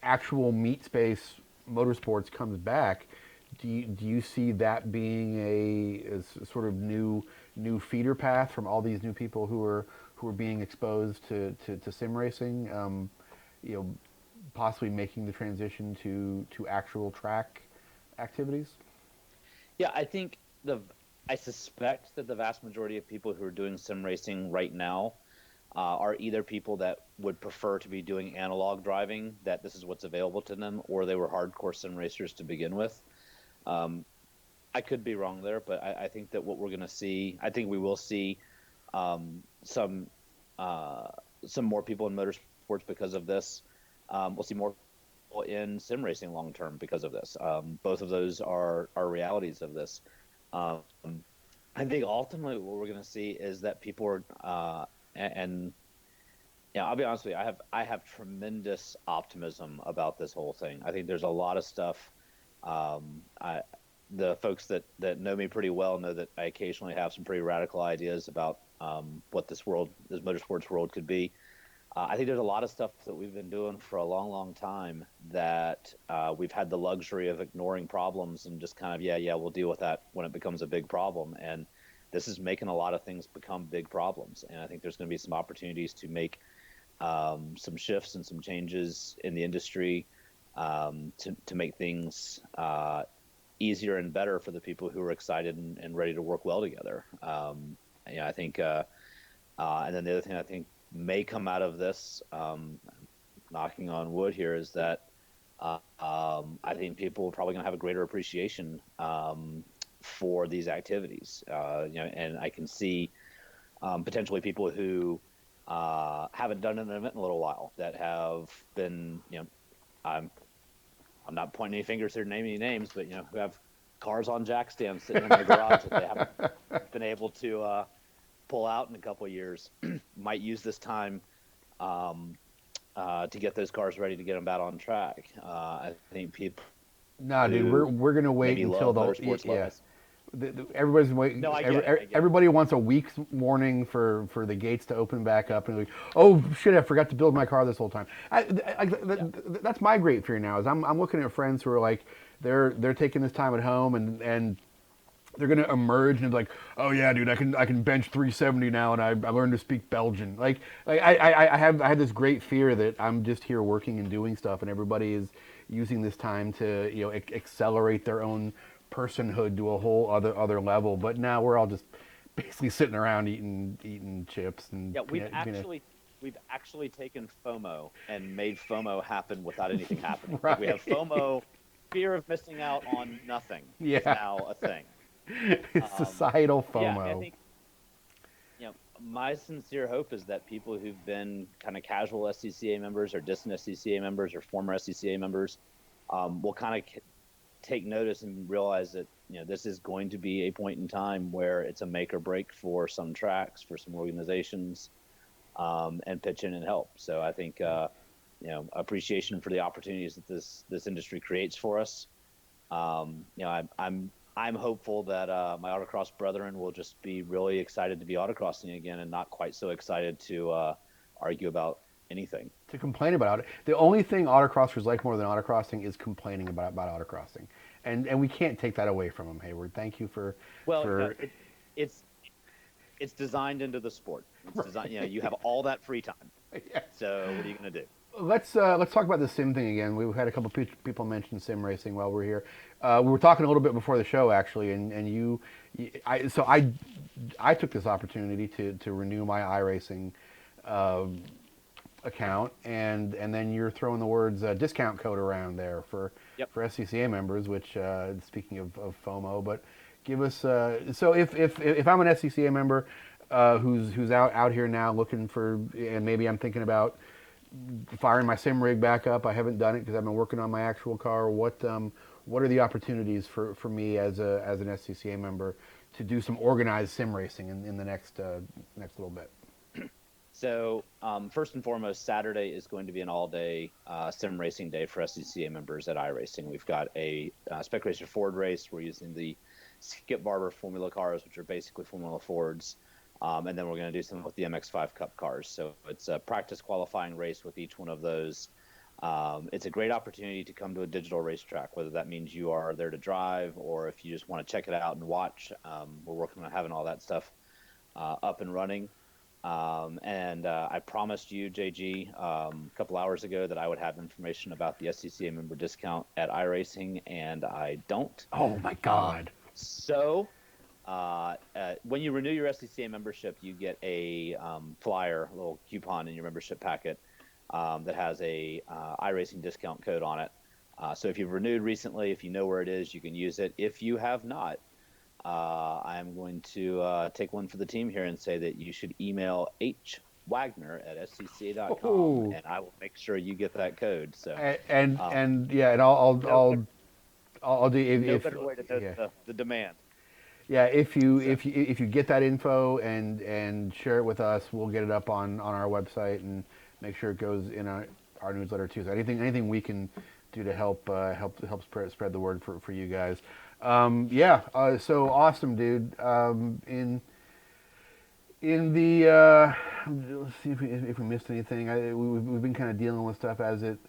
actual meat space motorsports comes back, do you see that being a sort of new feeder path from all these new people who are being exposed to sim racing? You know, possibly making the transition to actual track activities. Yeah, I suspect that the vast majority of people who are doing sim racing right now are either people that would prefer to be doing analog driving, that this is what's available to them, or they were hardcore sim racers to begin with. Um, I could be wrong there, but I think that what we're going to see, I think we will see um, some uh, some more people in motorsports because of this. We'll see more people in sim racing long term because of this. Both of those are realities of this. Um, I think ultimately what we're going to see is that people are, and yeah, I'll be honest with you, I have tremendous optimism about this whole thing. I think there's a lot of stuff. I The folks that know me pretty well know that I occasionally have some pretty radical ideas about what this motorsports world could be. I think there's a lot of stuff that we've been doing for a long, long time that we've had the luxury of ignoring problems and just kind of, yeah, we'll deal with that when it becomes a big problem. And this is making a lot of things become big problems. And I think there's going to be some opportunities to make some shifts and some changes in the industry to make things easier and better for the people who are excited and ready to work well together. I think, and then the other thing I think may come out of this, knocking on wood here, is that I think people are probably going to have a greater appreciation for these activities. And I can see potentially people who haven't done an event in a little while that have been, I'm I'm not pointing any fingers here, naming any names, but who have cars on jack stands sitting in their garage that they haven't been able to pull out in a couple of years, might use this time to get those cars ready to get them out on track. I think people No, dude, who we're gonna wait maybe until love the motorsports yeah. less. Everybody's waiting. No, I get it. I get it. Everybody wants a week's warning for the gates to open back up, and like, oh shit, I forgot to build my car this whole time. Yeah. That's my great fear now. Is I'm looking at friends who are like they're taking this time at home and they're gonna emerge and be like, oh yeah, dude, I can bench 370 now, and I learned to speak Belgian. I have this great fear that I'm just here working and doing stuff, and everybody is using this time to accelerate their own personhood to a whole other level. But now we're all just basically sitting around eating chips and Yeah, we've actually taken FOMO and made FOMO happen without anything happening. Like, we right. have FOMO, fear of missing out on nothing, is Yeah, now a thing. it's societal Yeah, I FOMO. think my sincere hope is that people who've been kind of casual SCCA members or distant SCCA members or former SCCA members will kind of take notice and realize that this is going to be a point in time where it's a make or break for some tracks, for some organizations, and pitch in and help. So I think appreciation for the opportunities that this industry creates for us. I'm I'm hopeful that my autocross brethren will just be really excited to be autocrossing again and not quite so excited to argue about anything. To complain about it. The only thing autocrossers like more than autocrossing is complaining about autocrossing, and we can't take that away from them. Heyward, thank you Well, for it's it's designed into the sport. It's designed. You know, you have all that free time. yeah. So what are you going to do? Let's talk about the sim thing again. We've had a couple people mention sim racing while we're here. We were talking a little bit before the show actually, and I took this opportunity to renew my iRacing account, and then you're throwing the words discount code around there Yep. for SCCA members. Which speaking of FOMO, but give us so if I'm an SCCA member who's out here now looking for, and maybe I'm thinking about firing my sim rig back up. I haven't done it because I've been working on my actual car. What are the opportunities for me as an SCCA member to do some organized sim racing in the next little bit? So first and foremost, Saturday is going to be an all-day sim racing day for SCCA members at iRacing. We've got a Spec Racer Ford race. We're using the Skip Barber Formula cars, which are basically Formula Fords. And then we're going to do some with the MX5 Cup cars. So it's a practice qualifying race with each one of those. It's a great opportunity to come to a digital racetrack, whether that means you are there to drive or if you just want to check it out and watch. We're working on having all that stuff up and running. I promised you, JG, a couple hours ago that I would have information about the SCCA member discount at iRacing, and I don't. Oh my God! So when you renew your SCCA membership, you get a flyer, a little coupon in your membership packet that has a iRacing discount code on it. So if you've renewed recently, if you know where it is, you can use it. If you have not, I'm going to take one for the team here and say that you should email Wagner at scca.com, Oh. and I will make sure you get that code. So and yeah, and I'll do no better way to know yeah. the demand. Yeah, if you get that info and share it with us, we'll get it up on our website and make sure it goes in our newsletter too. So anything we can do to help spread the word for you guys. So awesome, dude. In the let's see if we missed anything. We've been kind of dealing with stuff as it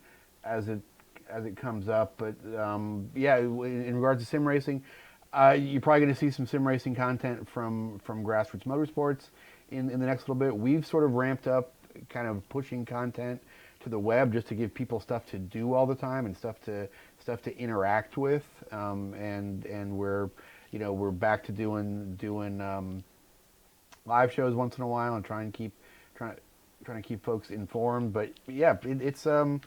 comes up, but in regards to sim racing. You're probably going to see some sim racing content from Grassroots Motorsports in the next little bit. We've sort of ramped up kind of pushing content to the web just to give people stuff to do all the time and stuff to interact with. And we're back to doing live shows once in a while and trying to keep folks informed. But yeah, it's going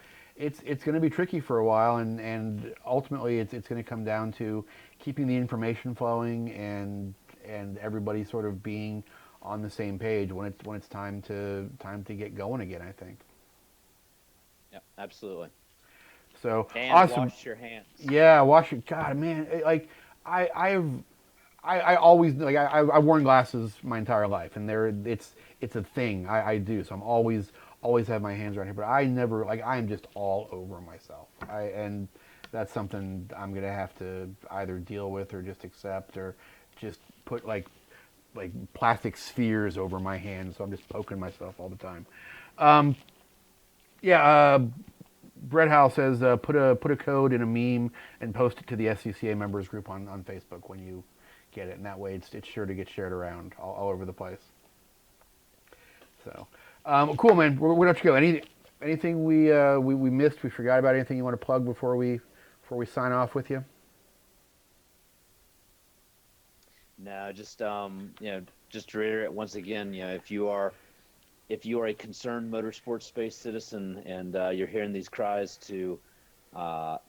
to be tricky for a while, and ultimately it's going to come down to keeping the information flowing and everybody sort of being on the same page when it's time to get going again, I think. Yeah, absolutely. So and awesome. Wash your hands. Yeah, wash your God, man. Like I always like I've worn glasses my entire life, and it's a thing I do. So I'm always have my hands around here, but I never I'm just all over myself. And that's something I'm gonna have to either deal with or just accept or just put like plastic spheres over my hands, so I'm just poking myself all the time. Brett Howell says put a code in a meme and post it to the SCCA members group on Facebook when you get it, and that way it's sure to get shared around all over the place. So cool, man. Where don't you go? Anything we missed? We forgot about anything you want to plug before we sign off with you? No, just just to reiterate once again, if you are a concerned motorsports space citizen and you're hearing these cries to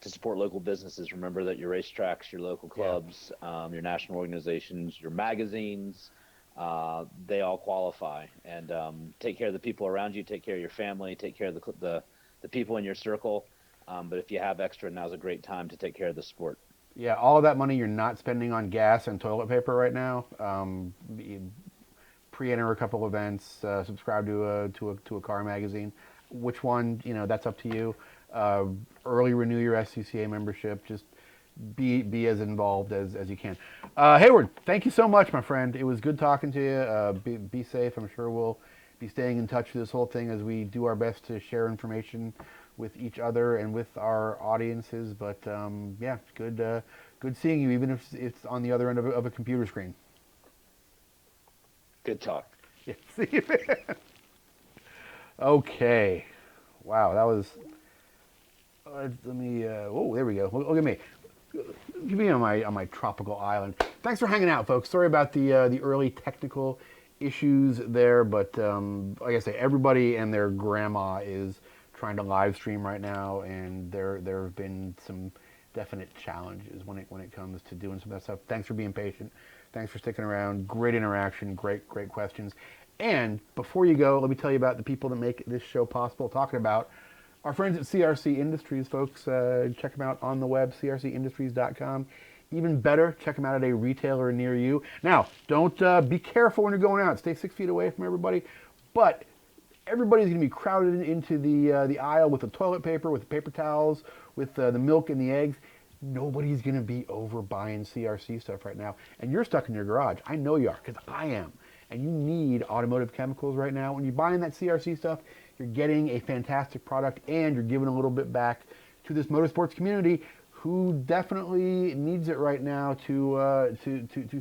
support local businesses, remember that your racetracks, your local clubs, your national organizations, your magazines, they all qualify. And take care of the people around you, take care of your family, take care of the people in your circle. But if you have extra, now's a great time to take care of the sport. Yeah, all of that money you're not spending on gas and toilet paper right now. Pre-enter a couple events, subscribe to a car magazine. Which one? That's up to you. Early renew your SCCA membership. Just be as involved as you can. Heyward, thank you so much, my friend. It was good talking to you. Be safe. I'm sure we'll be staying in touch with this whole thing as we do our best to share information with each other and with our audiences. But yeah, good seeing you, even if it's on the other end of a computer screen. Good talk. Yeah, see you. Okay. Wow, that was. Let me. Oh, there we go. Look at me. Give me on my tropical island. Thanks for hanging out, folks. Sorry about the early technical issues there, but like I say, everybody and their grandma is trying to live stream right now, and there have been some definite challenges when it comes to doing some of that stuff. Thanks for being patient. Thanks for sticking around. Great interaction. Great questions. And before you go, let me tell you about the people that make this show possible. Talking about our friends at CRC Industries, folks. Check them out on the web, crcindustries.com. Even better, check them out at a retailer near you. Now, don't be careful when you're going out. Stay 6 feet away from everybody. But everybody's going to be crowded into the aisle with the toilet paper, with the paper towels, with the milk and the eggs. Nobody's going to be over buying CRC stuff right now. And you're stuck in your garage. I know you are, because I am. And you need automotive chemicals right now. When you're buying that CRC stuff, you're getting a fantastic product, and you're giving a little bit back to this motorsports community who definitely needs it right now to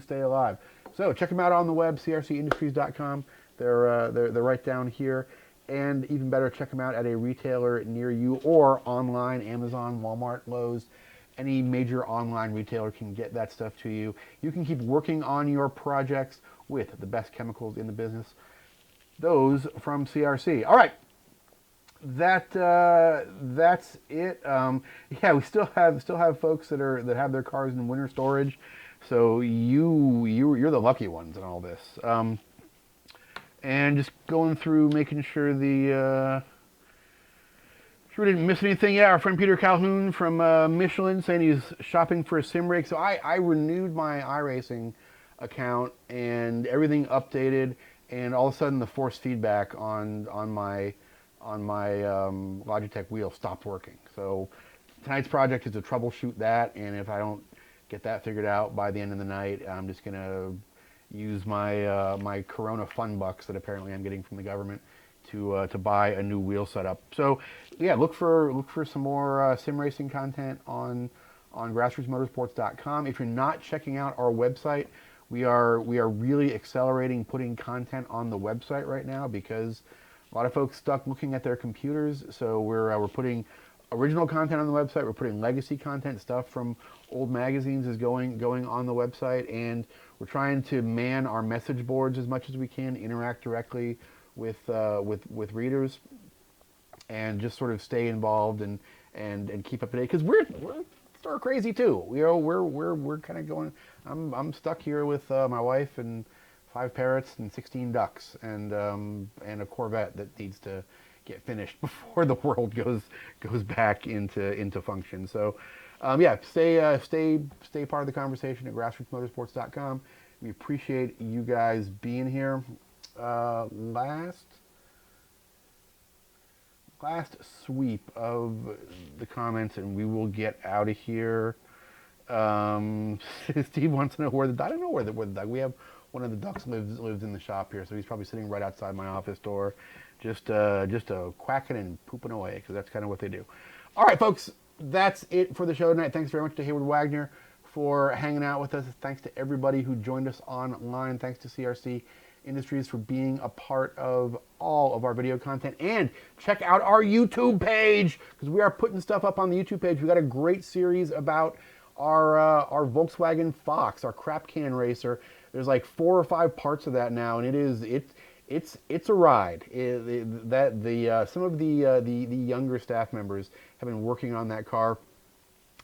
stay alive. So check them out on the web, crcindustries.com. They're right down here. And even better, check them out at a retailer near you or online, Amazon, Walmart, Lowe's. Any major online retailer can get that stuff to you. You can keep working on your projects with the best chemicals in the business. Those from CRC. All right, that's it. Yeah, we still have folks that have their cars in winter storage. So you're the lucky ones in all this. And just going through, making sure sure we didn't miss anything. Yeah, our friend Peter Calhoun from Michelin saying he's shopping for a sim rig. So I renewed my iRacing account and everything updated, and all of a sudden the force feedback on my Logitech wheel stopped working. So tonight's project is to troubleshoot that, and if I don't get that figured out by the end of the night, I'm just gonna use my Corona fun bucks that apparently I'm getting from the government to buy a new wheel setup. So yeah, look for some more sim racing content on grassrootsmotorsports.com. If you're not checking out our website, we are really accelerating putting content on the website right now because a lot of folks stuck looking at their computers. So we're putting original content on the website. We're putting legacy content, stuff from old magazines is going on the website, and we're trying to man our message boards as much as we can, interact directly with readers, and just sort of stay involved and keep up to date because we're star crazy too. We're kind of going. I'm stuck here with my wife and 5 parrots and 16 ducks and a Corvette that needs to get finished before the world goes back into function. So yeah, stay part of the conversation at grassrootsmotorsports.com. We appreciate you guys being here. Last sweep of the comments, and we will get out of here. Steve wants to know where the duck. I don't know where the duck. We have one of the ducks lives in the shop here, so he's probably sitting right outside my office door, just quacking and pooping away because that's kind of what they do. All right, folks, that's it for the show tonight. Thanks very much to Heyward Wagner for hanging out with us. Thanks to everybody who joined us online. Thanks to CRC Industries for being a part of all of our video content. And check out our YouTube page because we are putting stuff up on the YouTube page. We got a great series about our Volkswagen Fox, our crap can racer. There's like 4 or 5 parts of that now, and it's a ride. Some of the younger staff members have been working on that car,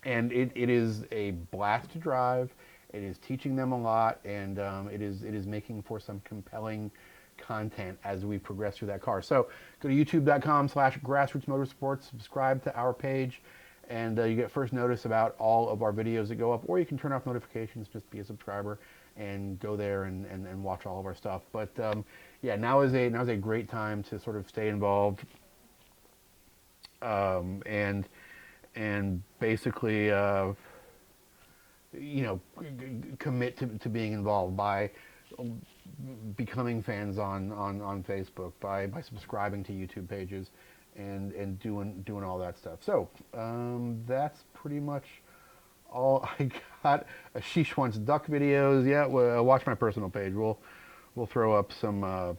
and it is a blast to drive. It is teaching them a lot, and it is making for some compelling content as we progress through that car. So go to youtube.com/grassrootsmotorsports, subscribe to our page, and you get first notice about all of our videos that go up, or you can turn off notifications, just be a subscriber and go there and watch all of our stuff. But yeah, now is a great time to sort of stay involved and basically commit to being involved by becoming fans on Facebook, by subscribing to YouTube pages, and doing all that stuff. So that's pretty much all I got. Ashish wants duck videos. Yeah, well, watch my personal page. We'll throw up some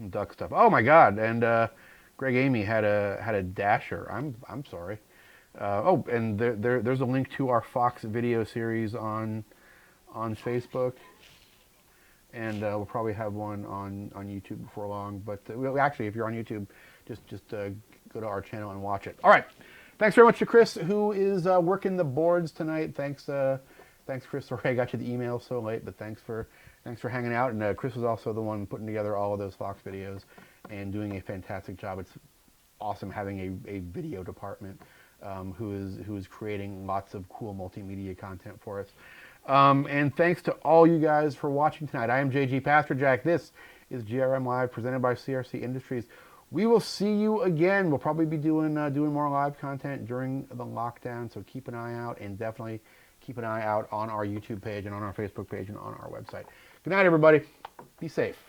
duck stuff. Oh my God! And Greg Amy had a dasher. I'm sorry. And there's a link to our Fox video series on Facebook, and we'll probably have one on YouTube before long. But actually, if you're on YouTube, just go to our channel and watch it. All right. Thanks very much to Chris, who is working the boards tonight. Thanks, Chris. Sorry I got you the email so late, but thanks for hanging out. And Chris was also the one putting together all of those Fox videos and doing a fantastic job. It's awesome having a video department who is creating lots of cool multimedia content for us. And thanks to all you guys for watching tonight. I am JG Pasterjack. This is GRM Live, presented by CRC Industries. We will see you again. We'll probably be doing more live content during the lockdown, so keep an eye out, and definitely keep an eye out on our YouTube page and on our Facebook page and on our website. Good night, everybody. Be safe.